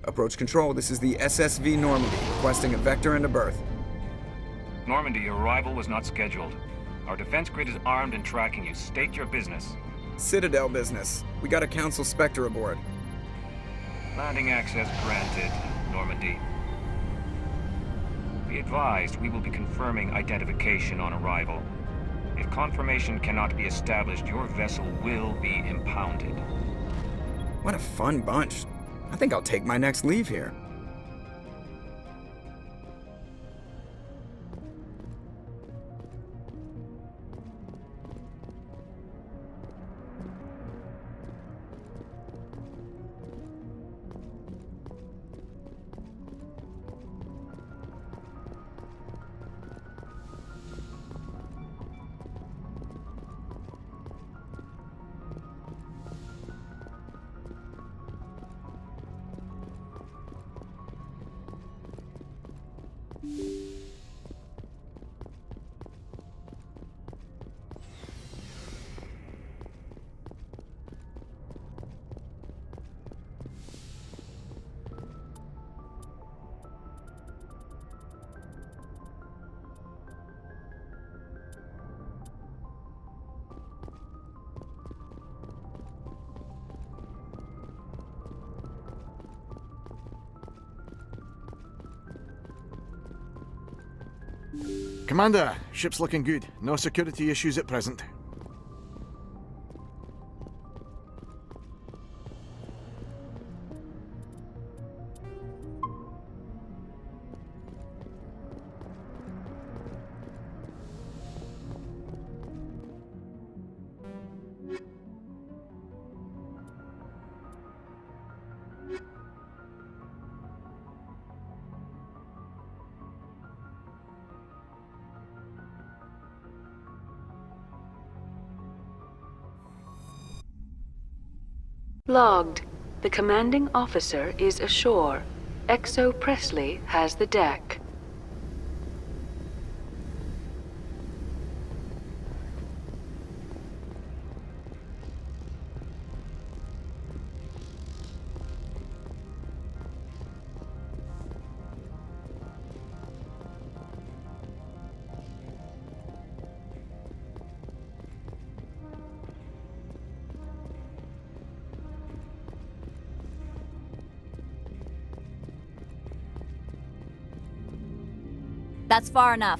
Approach control, this is the SSV Normandy, requesting a vector and a berth. Normandy, your arrival was not scheduled. Our defense grid is armed and tracking you. State your business. Citadel business. We got a Council Spectre aboard. Landing access granted, Normandy. Be advised, we will be confirming identification on arrival. If confirmation cannot be established, your vessel will be impounded. What a fun bunch. I think I'll take my next leave here. Commander, ship's looking good. No security issues at present. Logged. The commanding officer is ashore. XO Presley has the deck. That's far enough.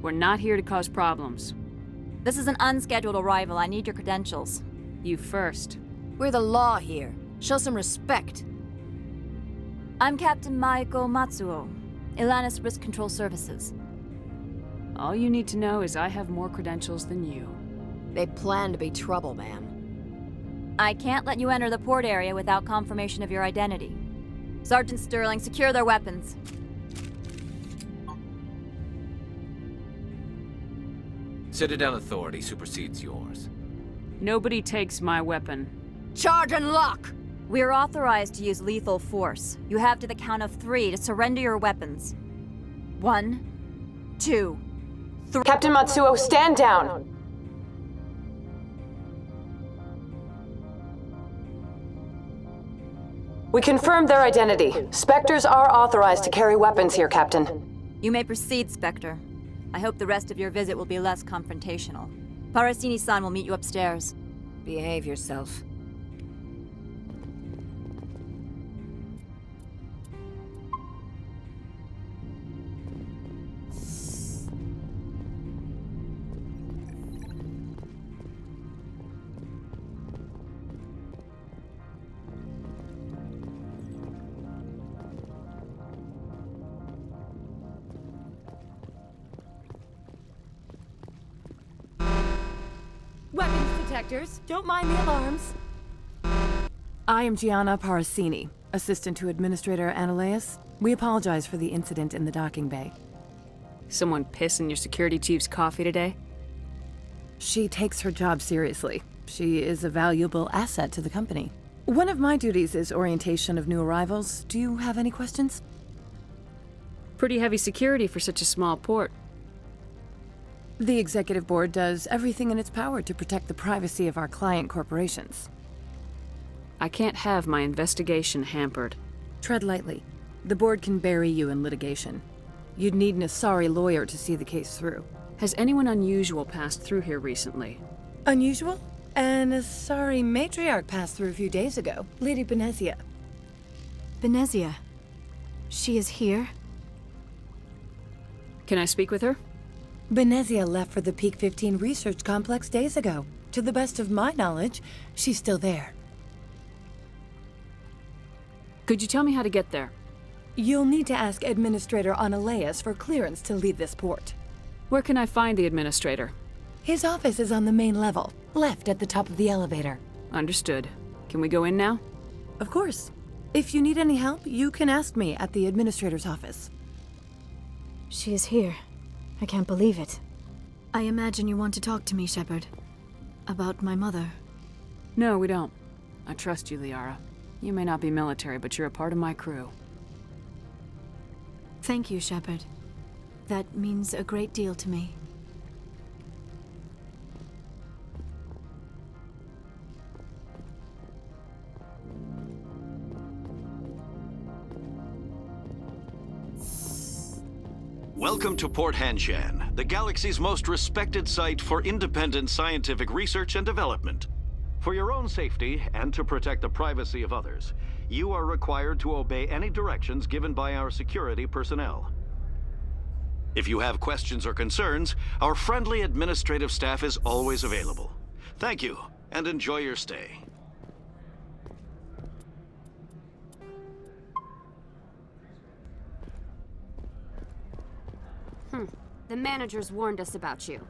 We're not here to cause problems. This is an unscheduled arrival. I need your credentials. You first. We're the law here. Show some respect. I'm Captain Maiko Matsuo, Ilanis Risk Control Services. All you need to know is I have more credentials than you. They plan to be trouble, ma'am. I can't let you enter the port area without confirmation of your identity. Sergeant Sterling, secure their weapons. Citadel authority supersedes yours. Nobody takes my weapon. Charge and lock! We're authorized to use lethal force. You have to the count of 3 to surrender your weapons. 1, 2, 3. Captain Matsuo, stand down! We confirmed their identity. Spectres are authorized to carry weapons here, Captain. You may proceed, Spectre. I hope the rest of your visit will be less confrontational. Parasini-san will meet you upstairs. Behave yourself. Weapons detectors. Don't mind the alarms. I am Gianna Parasini, assistant to Administrator Ananias. We apologize for the incident in the docking bay. Someone piss in your security chief's coffee today? She takes her job seriously. She is a valuable asset to the company. One of my duties is orientation of new arrivals. Do you have any questions? Pretty heavy security for such a small port. The Executive Board does everything in its power to protect the privacy of our client corporations. I can't have my investigation hampered. Tread lightly. The board can bury you in litigation. You'd need an Asari lawyer to see the case through. Has anyone unusual passed through here recently? Unusual? An Asari matriarch passed through a few days ago. Lady Benezia. Benezia. She is here? Can I speak with her? Benezia left for the Peak 15 research complex days ago. To the best of my knowledge, she's still there. Could you tell me how to get there? You'll need to ask Administrator Analeas for clearance to leave this port. Where can I find the administrator? His office is on the main level, left at the top of the elevator. Understood. Can we go in now? Of course. If you need any help, you can ask me at the administrator's office. She is here. I can't believe it. I imagine you want to talk to me, Shepard. About my mother. No, we don't. I trust you, Liara. You may not be military, but you're a part of my crew. Thank you, Shepard. That means a great deal to me. Welcome to Port Hanshan, the galaxy's most respected site for independent scientific research and development. For your own safety and to protect the privacy of others, you are required to obey any directions given by our security personnel. If you have questions or concerns, our friendly administrative staff is always available. Thank you, and enjoy your stay. The managers warned us about you.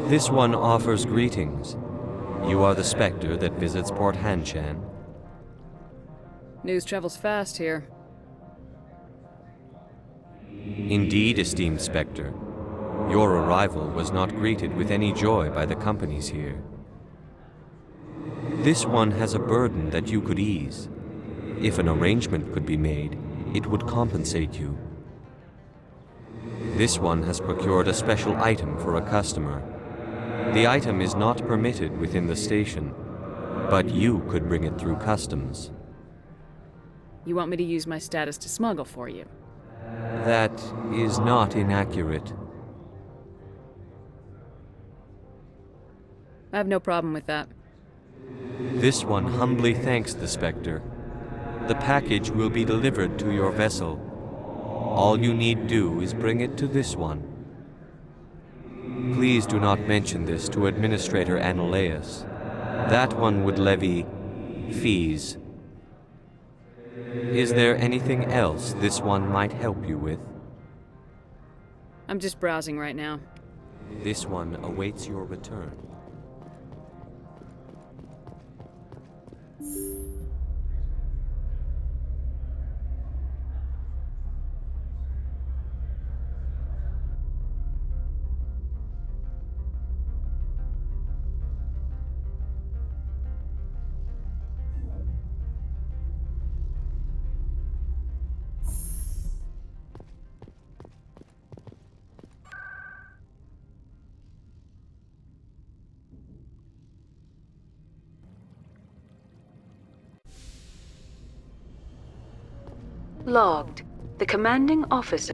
This one offers greetings. You are the Spectre that visits Port Hanshan. News travels fast here. Indeed, esteemed Spectre. Your arrival was not greeted with any joy by the companies here. This one has a burden that you could ease. If an arrangement could be made, it would compensate you. This one has procured a special item for a customer. The item is not permitted within the station, but you could bring it through customs. You want me to use my status to smuggle for you? That is not inaccurate. I have no problem with that. This one humbly thanks the Spectre. The package will be delivered to your vessel. All you need do is bring it to this one. Please do not mention this to Administrator Analeas. That one would levy fees. Is there anything else this one might help you with? I'm just browsing right now. This one awaits your return. Logged. The commanding officer.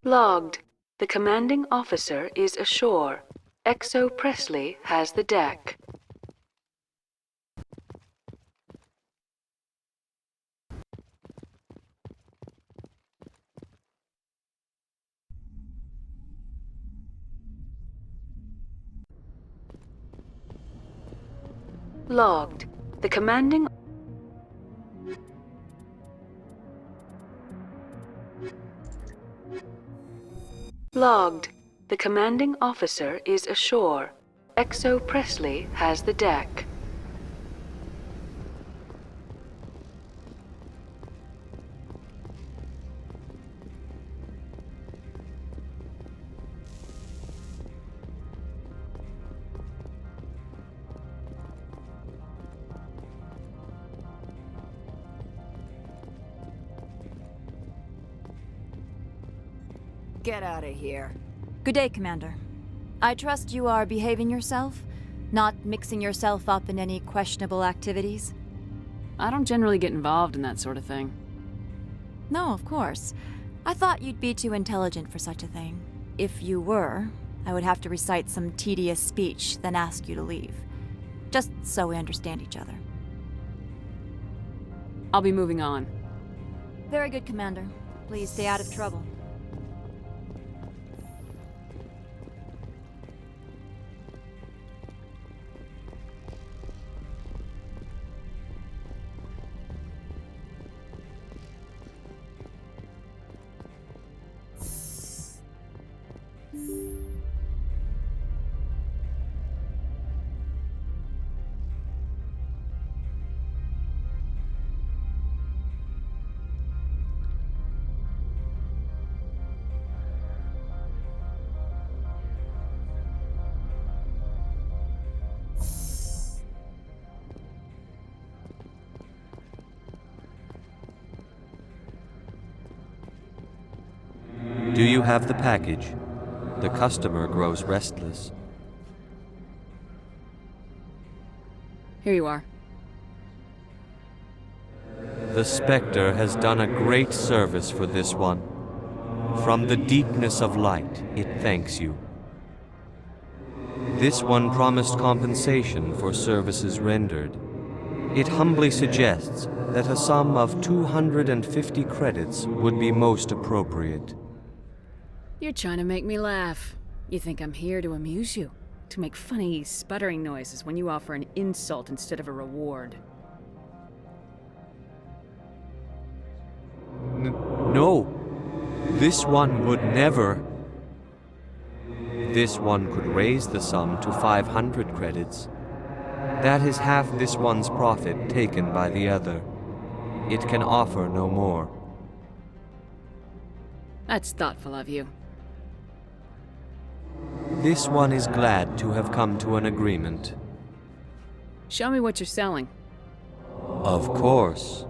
Logged. The commanding officer is ashore. Exo Presley has the deck. Logged. The commanding... Logged. The commanding officer is ashore. Exo Presley has the deck. get out of here. Good day, Commander. I trust you are behaving yourself? Not mixing yourself up in any questionable activities? I don't generally get involved in that sort of thing. No, of course. I thought you'd be too intelligent for such a thing. If you were, I would have to recite some tedious speech, then ask you to leave. Just so we understand each other. I'll be moving on. Very good, Commander. Please stay out of trouble. Do you have the package? The customer grows restless. Here you are. The Spectre has done a great service for this one. From the deepness of light, it thanks you. This one promised compensation for services rendered. It humbly suggests that a sum of 250 credits would be most appropriate. You're trying to make me laugh. You think I'm here to amuse you? To make funny, sputtering noises when you offer an insult instead of a reward. No. This one would never. This one could raise the sum to 500 credits. That is half this one's profit taken by the other. It can offer no more. That's thoughtful of you. This one is glad to have come to an agreement. Show me what you're selling. Of course.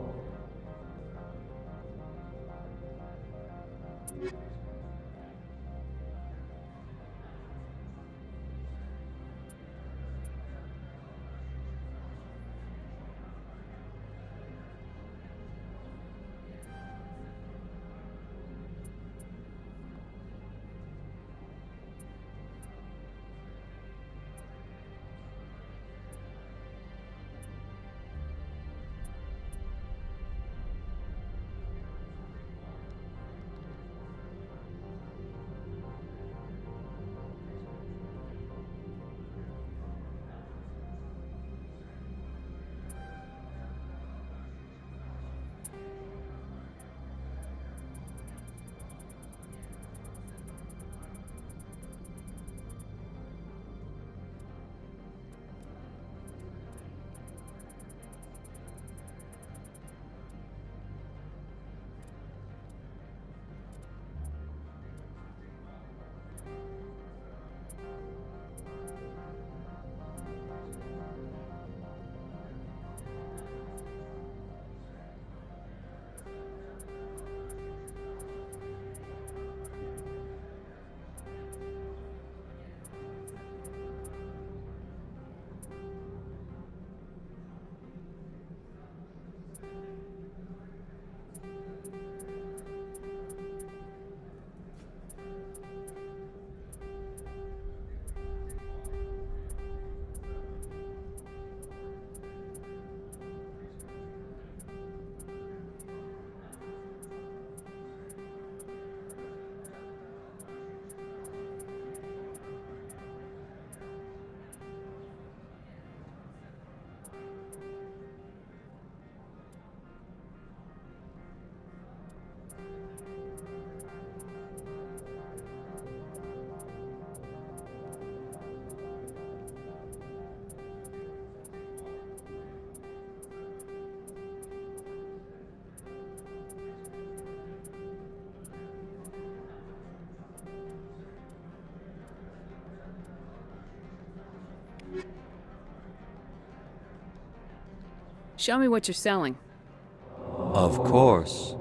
Show me what you're selling. Of course.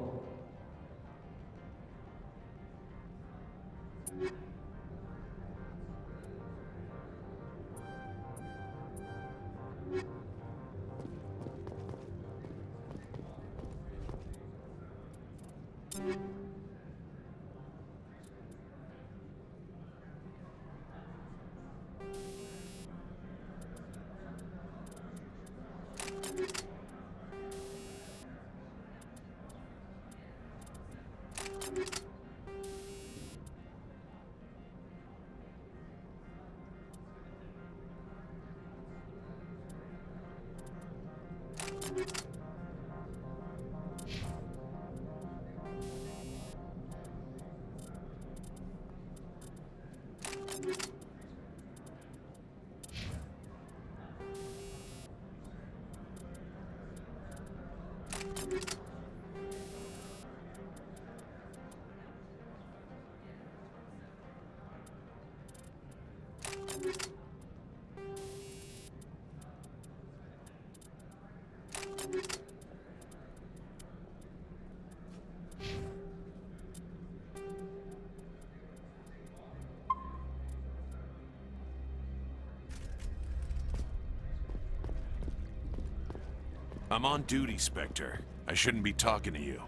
I'm on duty, Spectre. I shouldn't be talking to you.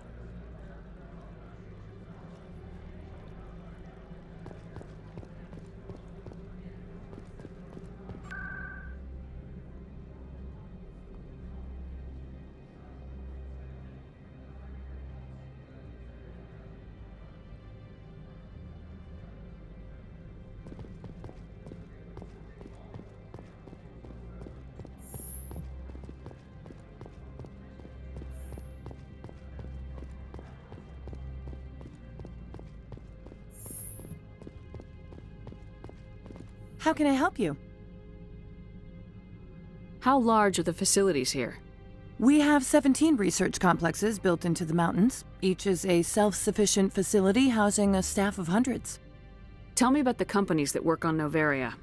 How can I help you? How large are the facilities here? We have 17 research complexes built into the mountains. Each is a self-sufficient facility housing a staff of hundreds. Tell me about the companies that work on Noveria.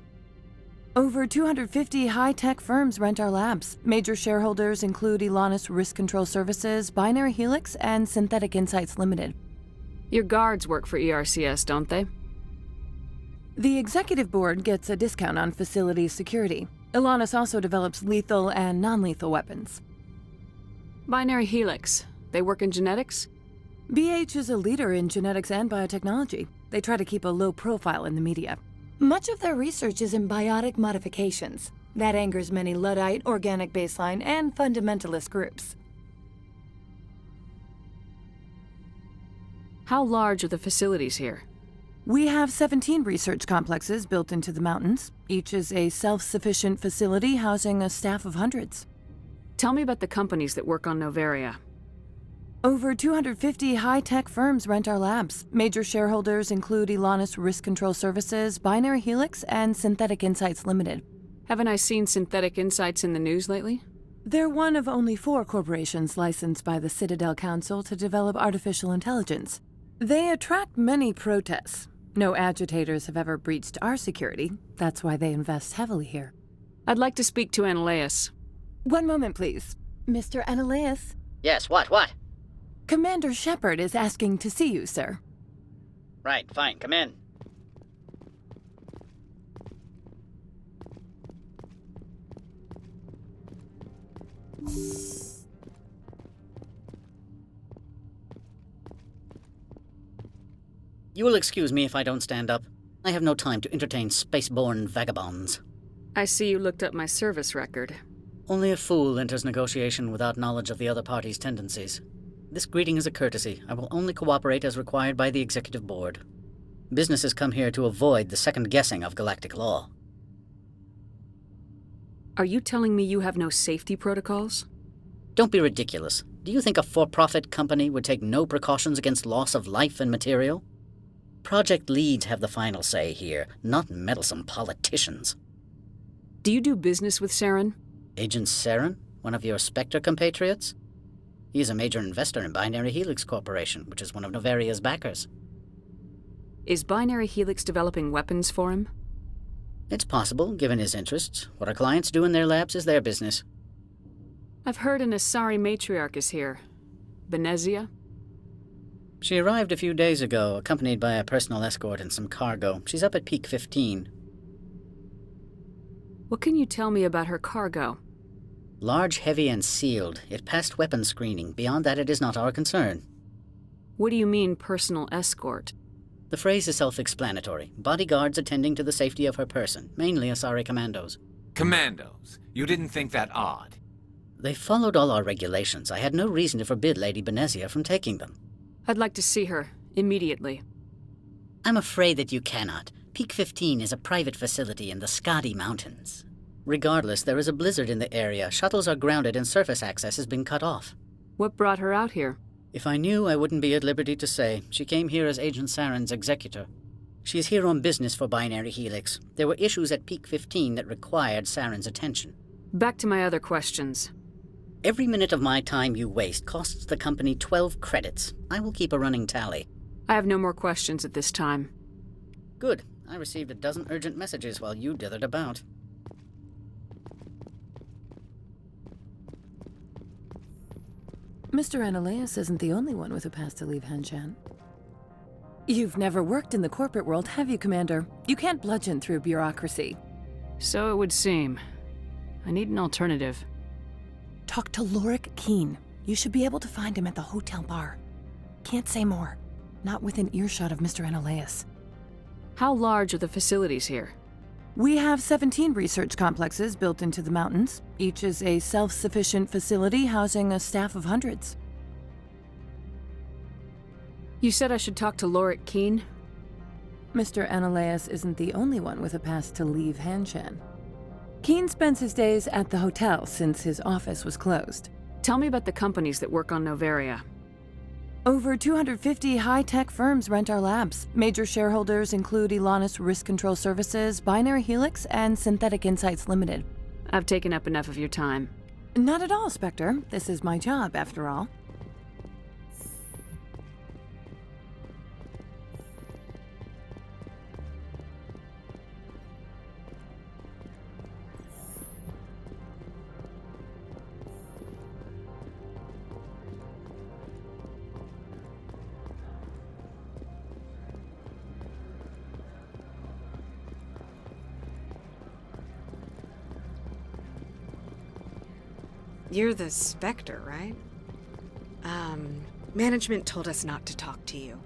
Over 250 high-tech firms rent our labs. Major shareholders include Elanus Risk Control Services, Binary Helix, and Synthetic Insights Limited. Your guards work for ERCS, don't they? The executive board gets a discount on facility security. Elanus also develops lethal and non-lethal weapons. Binary Helix. They work in genetics? BH is a leader in genetics and biotechnology. They try to keep a low profile in the media. Much of their research is in biotic modifications. That angers many Luddite, organic baseline, and fundamentalist groups. How large are the facilities here? We have 17 research complexes built into the mountains. Each is a self-sufficient facility housing a staff of hundreds. Tell me about the companies that work on Noveria. Over 250 high-tech firms rent our labs. Major shareholders include Elanus Risk Control Services, Binary Helix, and Synthetic Insights Limited. Haven't I seen Synthetic Insights in the news lately? They're one of only 4 corporations licensed by the Citadel Council to develop artificial intelligence. They attract many protests. No agitators have ever breached our security. That's why they invest heavily here. I'd like to speak to Analeas. One moment, please. Mr. Analeas? Yes, what? Commander Shepard is asking to see you, sir. Right, fine, come in. You will excuse me if I don't stand up. I have no time to entertain spaceborne vagabonds. I see you looked up my service record. Only a fool enters negotiation without knowledge of the other party's tendencies. This greeting is a courtesy. I will only cooperate as required by the Executive Board. Businesses come here to avoid the second guessing of galactic law. Are you telling me you have no safety protocols? Don't be ridiculous. Do you think a for-profit company would take no precautions against loss of life and material? Project leads have the final say here, not meddlesome politicians. Do you do business with Saren? Agent Saren? One of your Spectre compatriots? He is a major investor in Binary Helix Corporation, which is one of Noveria's backers. Is Binary Helix developing weapons for him? It's possible, given his interests. What our clients do in their labs is their business. I've heard an Asari Matriarch is here. Benezia? She arrived a few days ago, accompanied by a personal escort and some cargo. She's up at Peak 15. What can you tell me about her cargo? Large, heavy, and sealed. It passed weapons screening. Beyond that, it is not our concern. What do you mean, personal escort? The phrase is self-explanatory. Bodyguards attending to the safety of her person, mainly Asari commandos. Commandos? You didn't think that odd? They followed all our regulations. I had no reason to forbid Lady Benezia from taking them. I'd like to see her, immediately. I'm afraid that you cannot. Peak 15 is a private facility in the Skadi Mountains. Regardless, there is a blizzard in the area. Shuttles are grounded and surface access has been cut off. What brought her out here? If I knew, I wouldn't be at liberty to say. She came here as Agent Saren's executor. She is here on business for Binary Helix. There were issues at Peak 15 that required Saren's attention. Back to my other questions. Every minute of my time you waste costs the company 12 credits. I will keep a running tally. I have no more questions at this time. Good. I received a dozen urgent messages while you dithered about. Mr. Analeas isn't the only one with a pass to leave Hanshan. You've never worked in the corporate world, have you, Commander? You can't bludgeon through bureaucracy. So it would seem. I need an alternative. talk to Lorik Keene. You should be able to find him at the hotel bar. Can't say more. Not within earshot of Mr. Ananias. How large are the facilities here? We have 17 research complexes built into the mountains. Each is a self-sufficient facility housing a staff of hundreds. You said I should talk to Lorik Keene? Mr. Ananias isn't the only one with a pass to leave Hanshan. Keene spends his days at the hotel since his office was closed. Tell me about the companies that work on Noveria. Over 250 high-tech firms rent our labs. Major shareholders include Elanis Risk Control Services, Binary Helix, and Synthetic Insights Limited. I've taken up enough of your time. Not at all, Spectre. This is my job, after all. You're the Spectre, right? Management told us not to talk to you.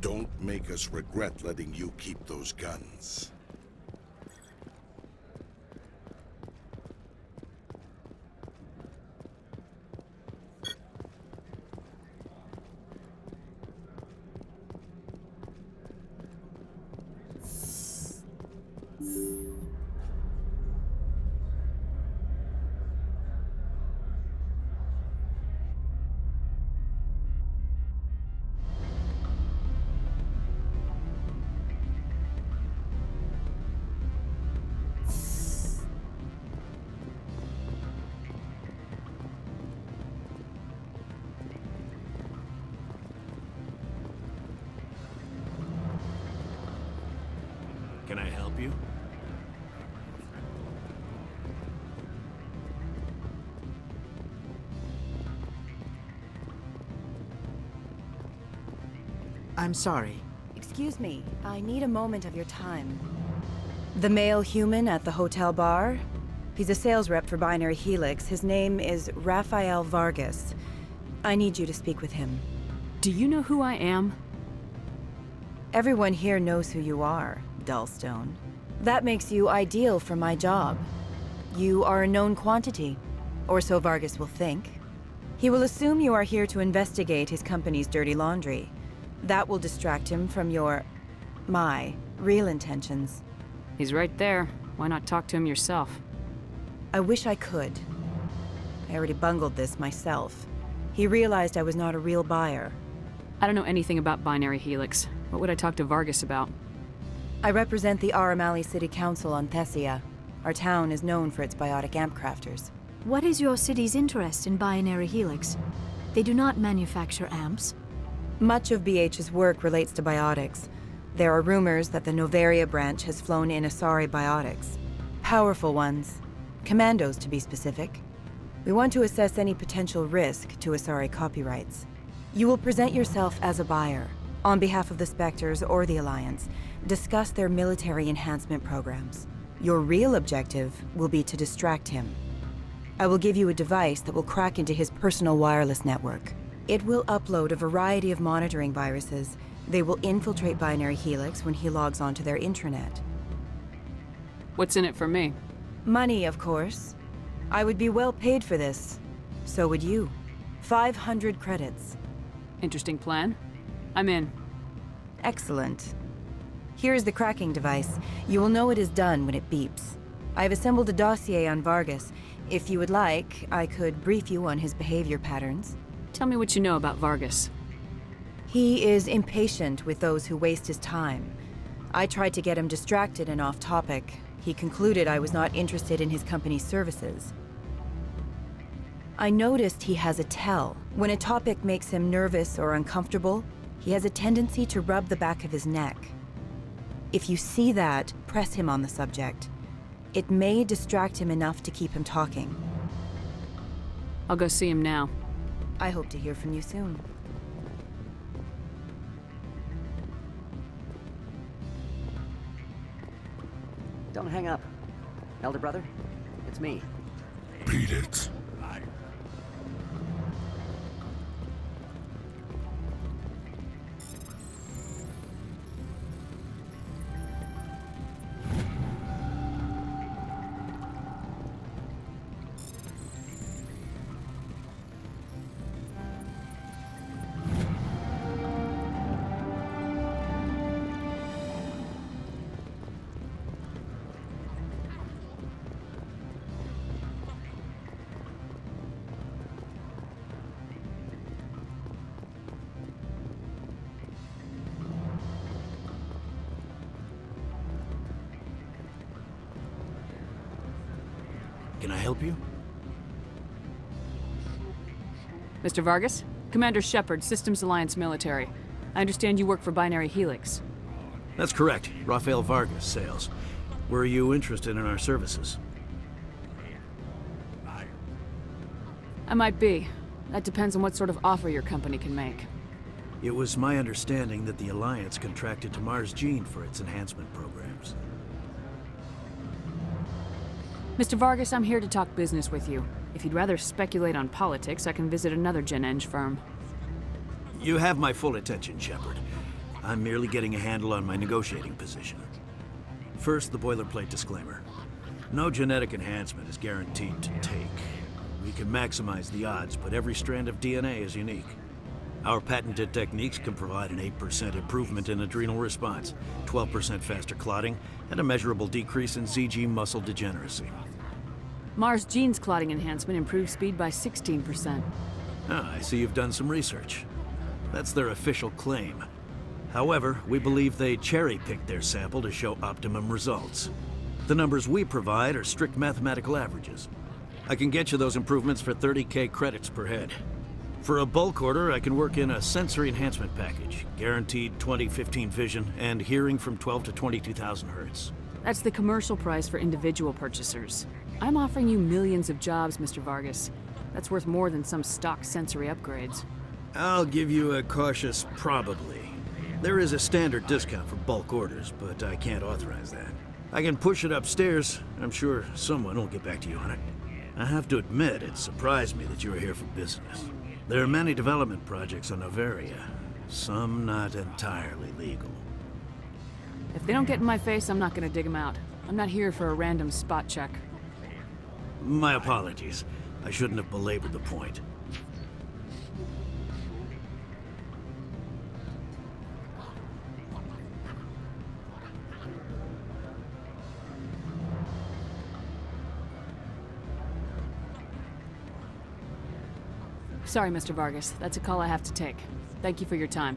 Don't make us regret letting you keep those guns. Can I help you? I'm sorry. Excuse me, I need a moment of your time. The male human at the hotel bar? He's a sales rep for Binary Helix. His name is Rafael Vargas. I need you to speak with him. Do you know who I am? Everyone here knows who you are, Dullstone. That makes you ideal for my job. You are a known quantity, or so Vargas will think. He will assume you are here to investigate his company's dirty laundry. That will distract him from my real intentions. He's right there. Why not talk to him yourself? I wish I could. I already bungled this myself. He realized I was not a real buyer. I don't know anything about Binary Helix. What would I talk to Vargas about? I represent the Aramali City Council on Thessia. Our town is known for its biotic amp crafters. What is your city's interest in Binary Helix? They do not manufacture amps. Much of BH's work relates to biotics. There are rumors that the Noveria branch has flown in Asari biotics. Powerful ones. Commandos, to be specific. We want to assess any potential risk to Asari copyrights. You will present yourself as a buyer, on behalf of the Spectres or the Alliance, discuss their military enhancement programs. Your real objective will be to distract him. I will give you a device that will crack into his personal wireless network. It will upload a variety of monitoring viruses. They will infiltrate Binary Helix when he logs onto their intranet. What's in it for me? Money, of course. I would be well paid for this. So would you. 500 credits. Interesting plan. I'm in. Excellent. Here is the cracking device. You will know it is done when it beeps. I have assembled a dossier on Vargas. If you would like, I could brief you on his behavior patterns. Tell me what you know about Vargas. He is impatient with those who waste his time. I tried to get him distracted and off topic. He concluded I was not interested in his company's services. I noticed he has a tell. When a topic makes him nervous or uncomfortable, he has a tendency to rub the back of his neck. If you see that, press him on the subject. It may distract him enough to keep him talking. I'll go see him now. I hope to hear from you soon. Don't hang up. Elder brother, it's me. Beat it. Can I help you? Mr. Vargas? Commander Shepard, Systems Alliance Military. I understand you work for Binary Helix. That's correct. Rafael Vargas, sales. Were you interested in our services? I might be. That depends on what sort of offer your company can make. It was my understanding that the Alliance contracted to Mars Gene for its enhancement programs. Mr. Vargas, I'm here to talk business with you. If you'd rather speculate on politics, I can visit another Gen Eng firm. You have my full attention, Shepard. I'm merely getting a handle on my negotiating position. First, the boilerplate disclaimer. No genetic enhancement is guaranteed to take. We can maximize the odds, but every strand of DNA is unique. Our patented techniques can provide an 8% improvement in adrenal response, 12% faster clotting, and a measurable decrease in ZG muscle degeneracy. Mars Gene's clotting enhancement improves speed by 16%. Ah, I see you've done some research. That's their official claim. However, we believe they cherry-picked their sample to show optimum results. The numbers we provide are strict mathematical averages. I can get you those improvements for 30K credits per head. For a bulk order, I can work in a sensory enhancement package, guaranteed 20/15 vision, and hearing from 12 to 22,000 hertz. That's the commercial price for individual purchasers. I'm offering you millions of jobs, Mr. Vargas. That's worth more than some stock sensory upgrades. I'll give you a cautious probably. There is a standard discount for bulk orders, but I can't authorize that. I can push it upstairs. I'm sure someone will get back to you on it. I have to admit, it surprised me that you were here for business. There are many development projects on Noveria, some not entirely legal. If they don't get in my face, I'm not gonna dig them out. I'm not here for a random spot check. My apologies. I shouldn't have belabored the point. Sorry, Mr. Vargas. That's a call I have to take. Thank you for your time.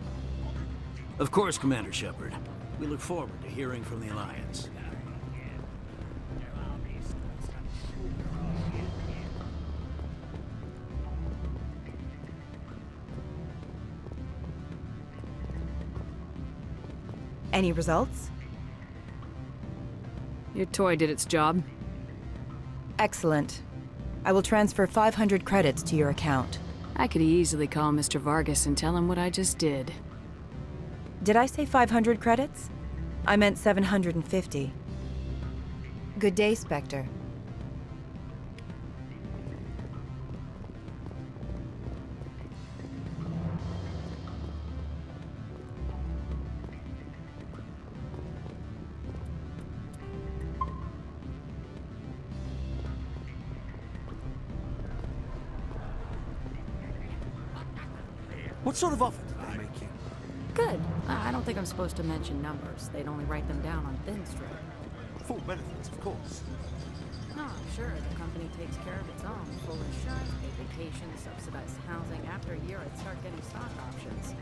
Of course, Commander Shepard. We look forward to hearing from the Alliance. Any results? Your toy did its job. Excellent. I will transfer 500 credits to your account. I could easily call Mr. Vargas and tell him what I just did. Did I say 500 credits? I meant 750. Good day, Spectre. What sort of offer did they make you? Good. I don't think I'm supposed to mention numbers. They'd only write them down on thin strip. Full benefits, of course. No, sure, the company takes care of its own. Full insurance, paid vacation, subsidized housing. After a year, I'd start getting stock options.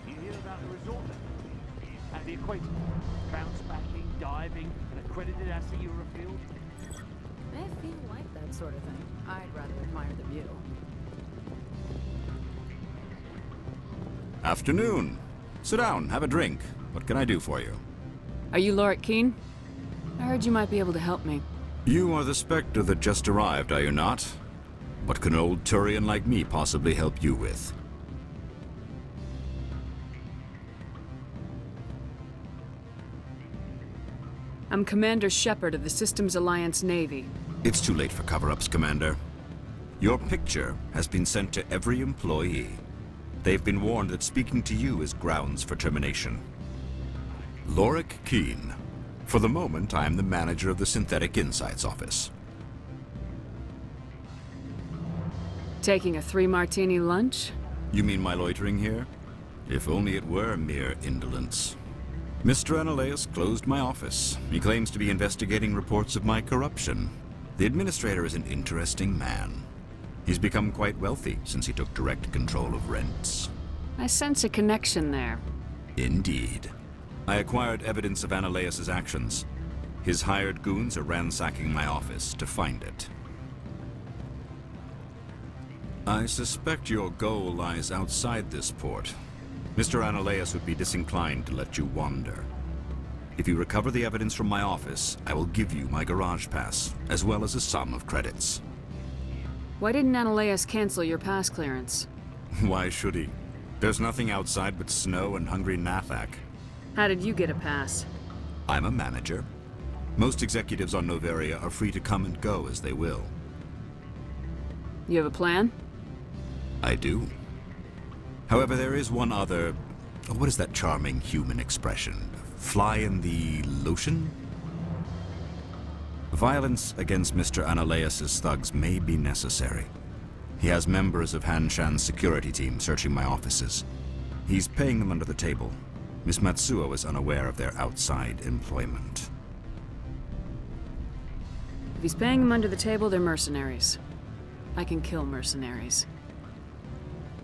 You hear about the resort then? And the equator? Bounce backing, diving, an accredited assay Eurofield? They feel like that sort of thing. I'd rather admire the view. Afternoon. Sit down, have a drink. What can I do for you? Are you Lord Keen? I heard you might be able to help me. You are the Spectre that just arrived, are you not? What can an old Turian like me possibly help you with? I'm Commander Shepard of the Systems Alliance Navy. It's too late for cover-ups, Commander. Your picture has been sent to every employee. They've been warned that speaking to you is grounds for termination. Lorik Keen. For the moment, I am the manager of the Synthetic Insights Office. Taking a 3-martini lunch? You mean my loitering here? If only it were mere indolence. Mr. Analaeus closed my office. He claims to be investigating reports of my corruption. The administrator is an interesting man. He's become quite wealthy since he took direct control of rents. I sense a connection there. Indeed. I acquired evidence of Analaeus' actions. His hired goons are ransacking my office to find it. I suspect your goal lies outside this port. Mr. Analaeus would be disinclined to let you wander. If you recover the evidence from my office, I will give you my garage pass, as well as a sum of credits. Why didn't Analaeus cancel your pass clearance? Why should he? There's nothing outside but snow and hungry Nathak. How did you get a pass? I'm a manager. Most executives on Noveria are free to come and go as they will. You have a plan? I do. However, there is one other... What is that charming human expression? Fly in the lotion? Violence against Mr. Analaeus' thugs may be necessary. He has members of Hanshan's security team searching my offices. He's paying them under the table. Miss Matsuo is unaware of their outside employment. If he's paying them under the table, they're mercenaries. I can kill mercenaries.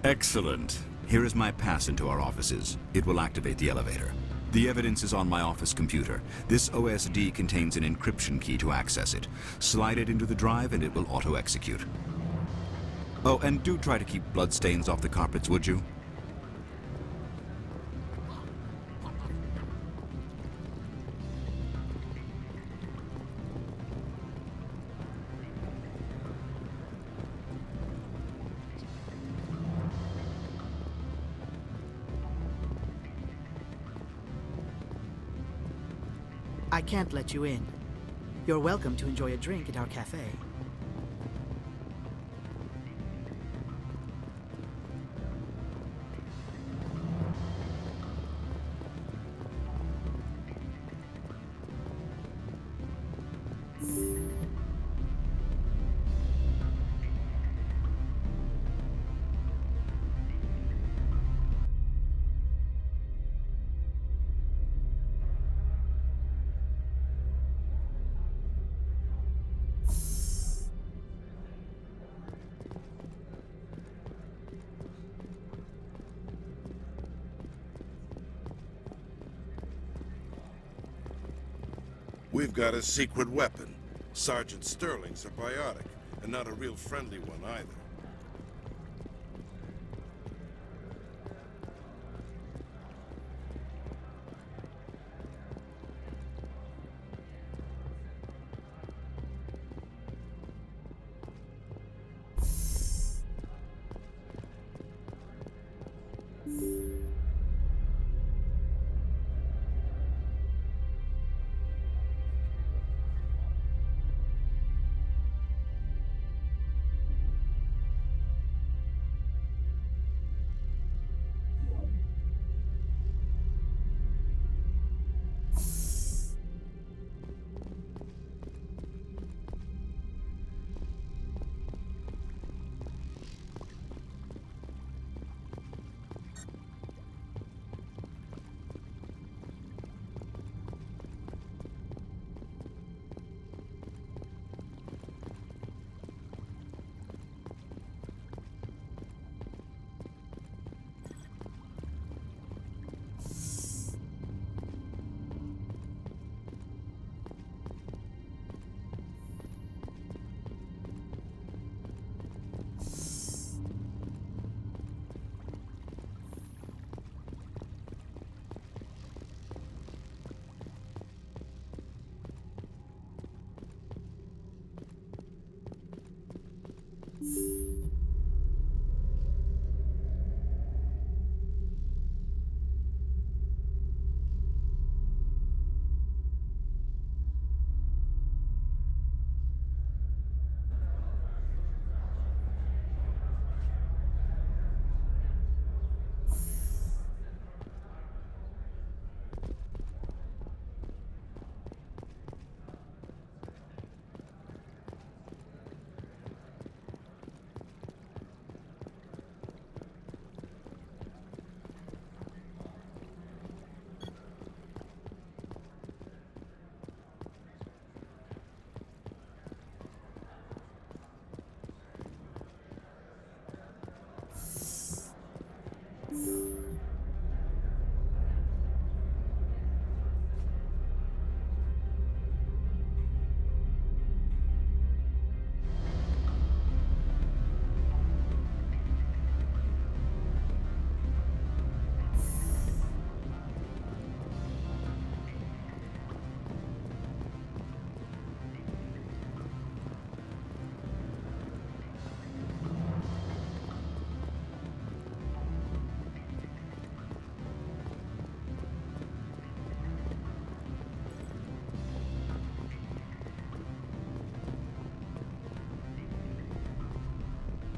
Excellent. Here is my pass into our offices. It will activate the elevator. The evidence is on my office computer. This OSD contains an encryption key to access it. Slide it into the drive and it will auto-execute. Oh, and do try to keep bloodstains off the carpets, would you? I can't let you in. You're welcome to enjoy a drink at our cafe. We've got a secret weapon. Sergeant Sterling's a biotic, and not a real friendly one either.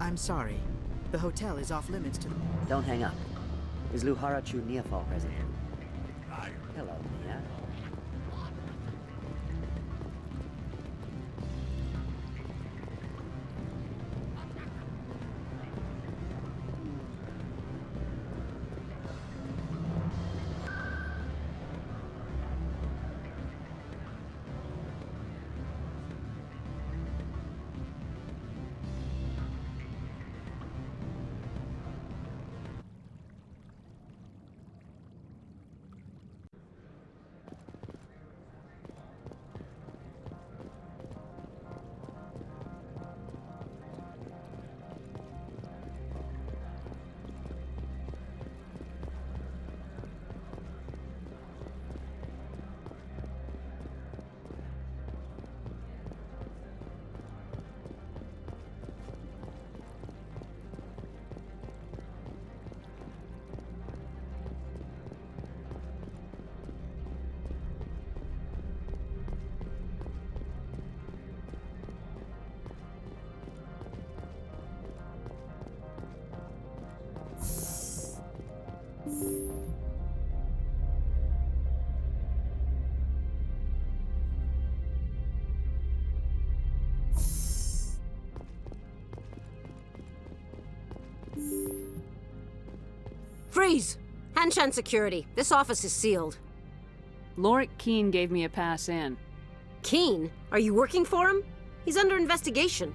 I'm sorry. The hotel is off limits to... Don't hang up. Is Luhara Chu Niafal present? Hello, Nia. Freeze! Hanshan security. This office is sealed. Lorik Keene gave me a pass in. Keene? Are you working for him? He's under investigation.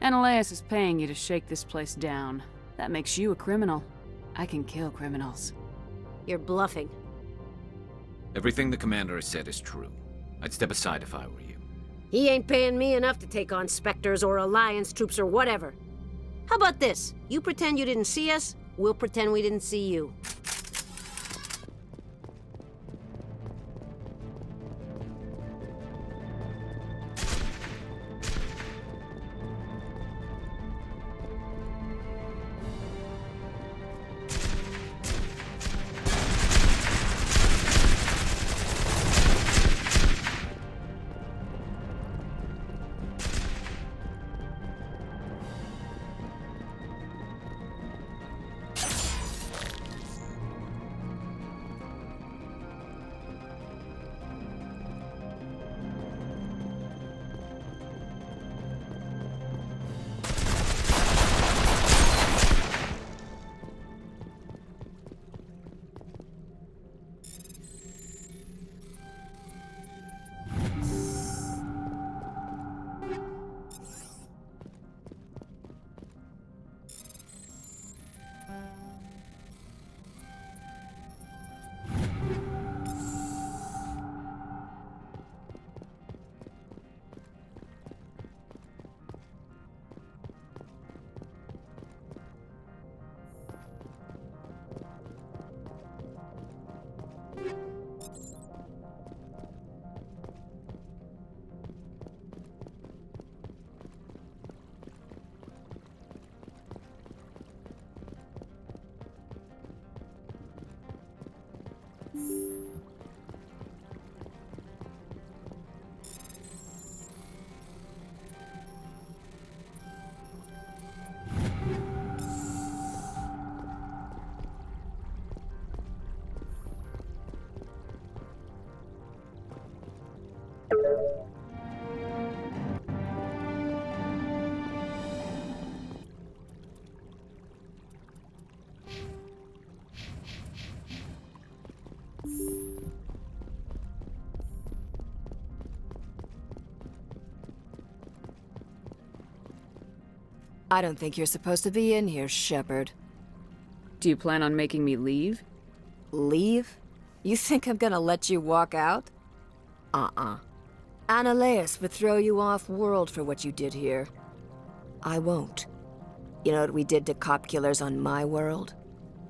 Ananias is paying you to shake this place down. That makes you a criminal. I can kill criminals. You're bluffing. Everything the commander has said is true. I'd step aside if I were you. He ain't paying me enough to take on Spectres or Alliance troops or whatever. How about this? You pretend you didn't see us, we'll pretend we didn't see you. I don't think you're supposed to be in here, Shepard. Do you plan on making me leave? Leave? You think I'm gonna let you walk out? Annaleus would throw you off-world for what you did here. I won't. You know what we did to cop killers on my world?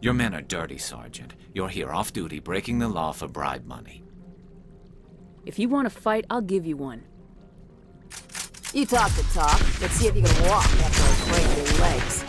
Your men are dirty, Sergeant. You're here off-duty, breaking the law for bribe money. If you want to fight, I'll give you one. You talk the talk. Let's see if you can walk after I break your legs.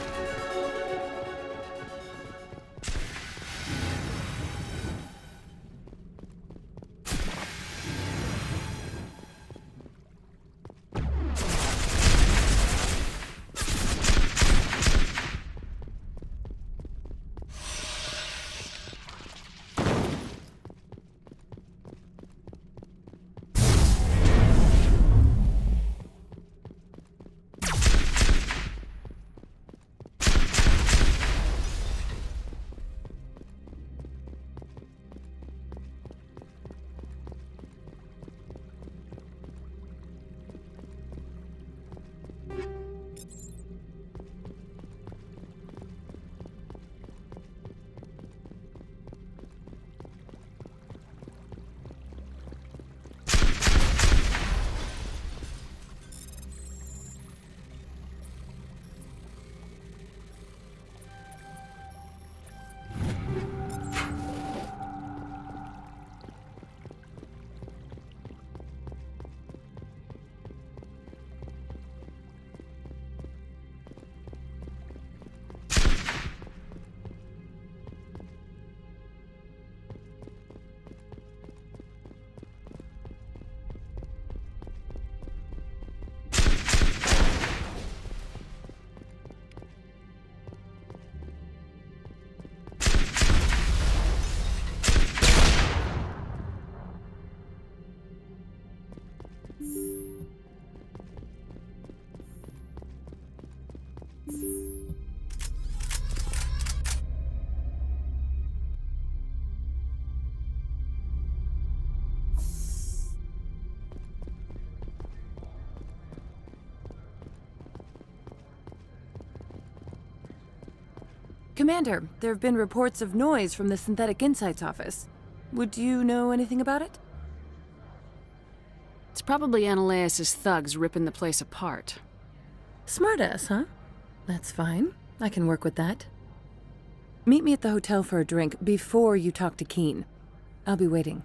Commander, there have been reports of noise from the Synthetic Insights office. Would you know anything about it? It's probably Annaleus' thugs ripping the place apart. Smartass, huh? That's fine. I can work with that. Meet me at the hotel for a drink before you talk to Keen. I'll be waiting.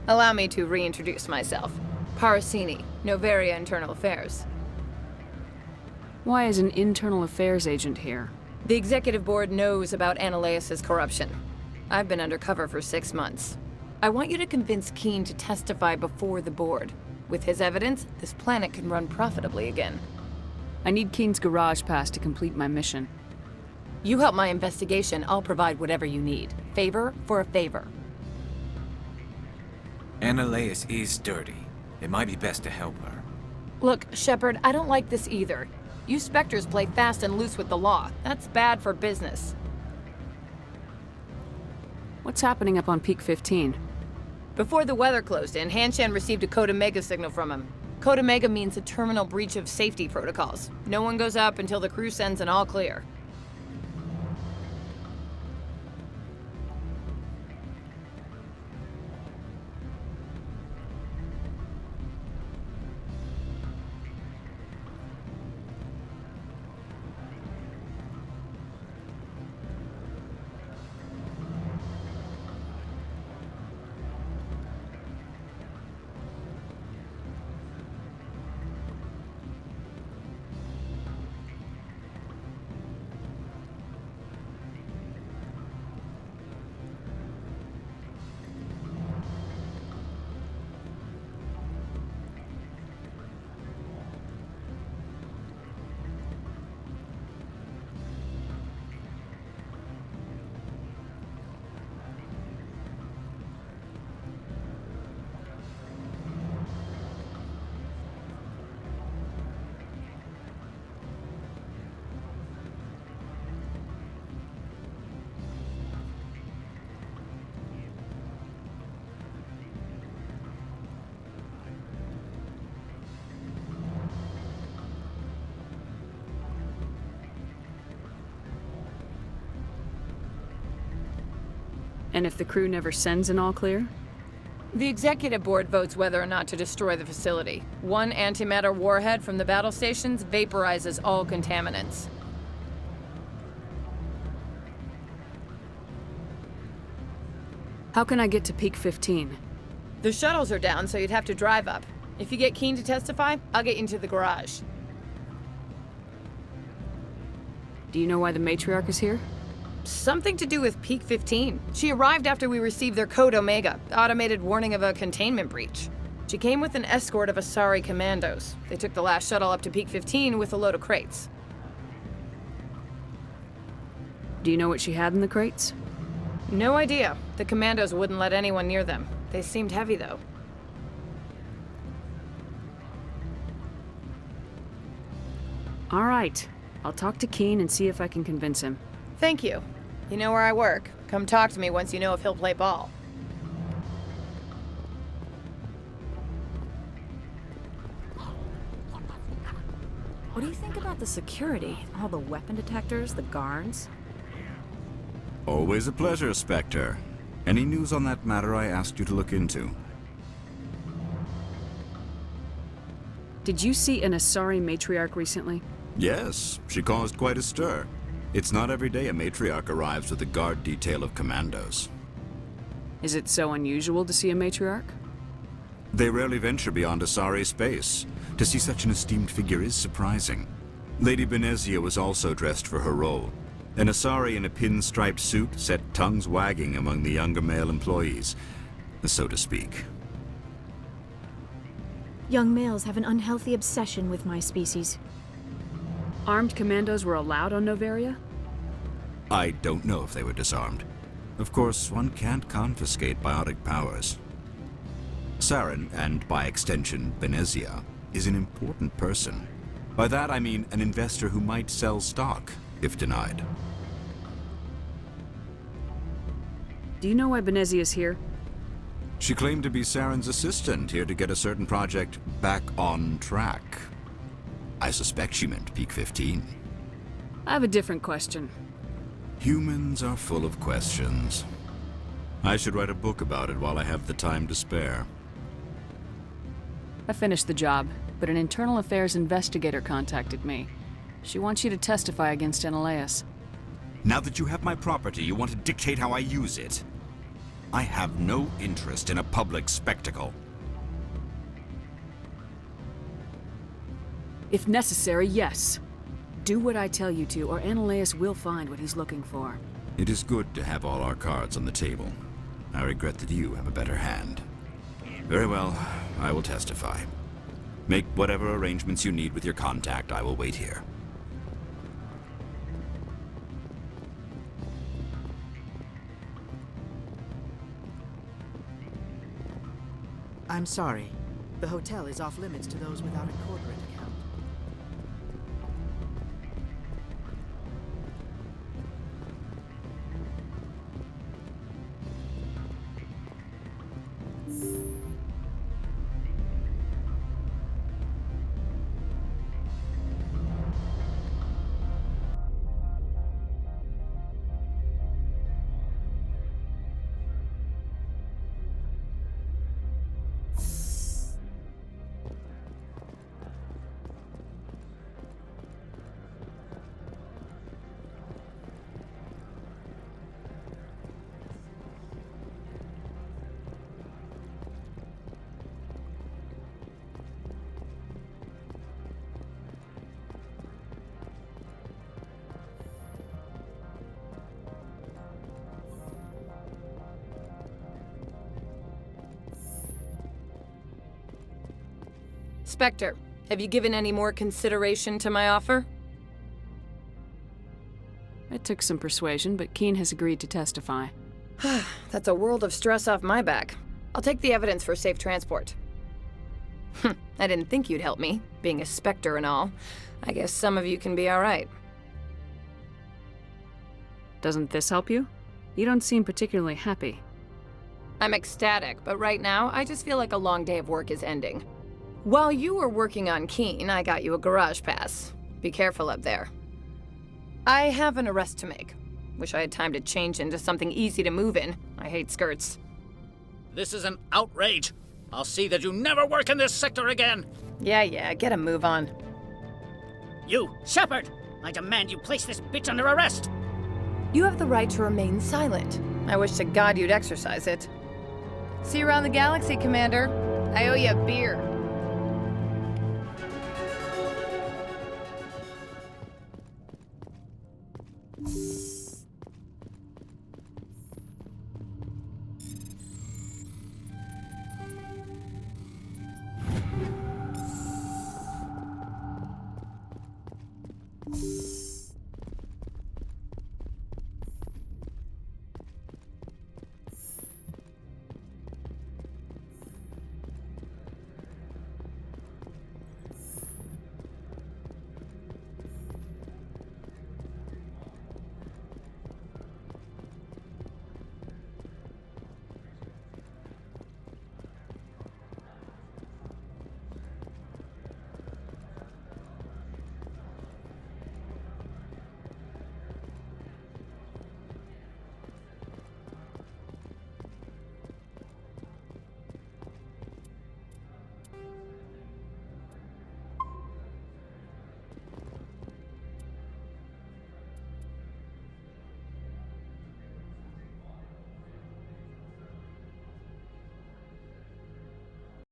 Allow me to reintroduce myself. Parasini, Noveria Internal Affairs. Why is an internal affairs agent here? The Executive Board knows about Annaleus' corruption. I've been undercover for 6 months. I want you to convince Keen to testify before the Board. With his evidence, this planet can run profitably again. I need Keen's garage pass to complete my mission. You help my investigation, I'll provide whatever you need. Favor for a favor. Annaleus is dirty. It might be best to help her. Look, Shepard, I don't like this either. You Spectres play fast and loose with the law. That's bad for business. What's happening up on Peak 15? Before the weather closed in, Hanshan received a Code Omega signal from him. Code Omega means a terminal breach of safety protocols. No one goes up until the crew sends an all clear. And if the crew never sends an all clear? The executive board votes whether or not to destroy the facility. One antimatter warhead from the battle stations vaporizes all contaminants. How can I get to Peak 15? The shuttles are down, so you'd have to drive up. If you get Keen to testify, I'll get you into the garage. Do you know why the Matriarch is here? Something to do with Peak 15. She arrived after we received their Code Omega, automated warning of a containment breach. She came with an escort of Asari commandos. They took the last shuttle up to Peak 15 with a load of crates. Do you know what she had in the crates? No idea. The commandos wouldn't let anyone near them. They seemed heavy, though. All right. I'll talk to Keen and see if I can convince him. Thank you. You know where I work. Come talk to me once you know if he'll play ball. What do you think about the security? All the weapon detectors, the guards? Always a pleasure, Spectre. Any news on that matter I asked you to look into? Did you see an Asari Matriarch recently? Yes, she caused quite a stir. It's not every day a Matriarch arrives with a guard detail of commandos. Is it so unusual to see a Matriarch? They rarely venture beyond Asari space. To see such an esteemed figure is surprising. Lady Benezia was also dressed for her role. An Asari in a pinstriped suit set tongues wagging among the younger male employees, so to speak. Young males have an unhealthy obsession with my species. Armed commandos were allowed on Noveria? I don't know if they were disarmed. Of course, one can't confiscate biotic powers. Saren, and by extension, Benezia, is an important person. By that I mean an investor who might sell stock, if denied. Do you know why Benezia is here? She claimed to be Saren's assistant, here to get a certain project back on track. I suspect she meant Peak 15. I have a different question. Humans are full of questions. I should write a book about it while I have the time to spare. I finished the job, but an internal affairs investigator contacted me. She wants you to testify against Analeas. Now that you have my property, you want to dictate how I use it? I have no interest in a public spectacle. If necessary, yes. Do what I tell you to, or Analeas will find what he's looking for. It is good to have all our cards on the table. I regret that you have a better hand. Very well, I will testify. Make whatever arrangements you need with your contact. I will wait here. I'm sorry. The hotel is off limits to those without a corporate account. Spectre, have you given any more consideration to my offer? It took some persuasion, but Keen has agreed to testify. That's a world of stress off my back. I'll take the evidence for safe transport. I didn't think you'd help me, being a Spectre and all. I guess some of you can be alright. Doesn't this help you? You don't seem particularly happy. I'm ecstatic, but right now, I just feel like a long day of work is ending. While you were working on Keen, I got you a garage pass. Be careful up there. I have an arrest to make. Wish I had time to change into something easy to move in. I hate skirts. This is an outrage. I'll see that you never work in this sector again. Yeah, get a move on. You, Shepard! I demand you place this bitch under arrest! You have the right to remain silent. I wish to God you'd exercise it. See you around the galaxy, Commander. I owe you a beer.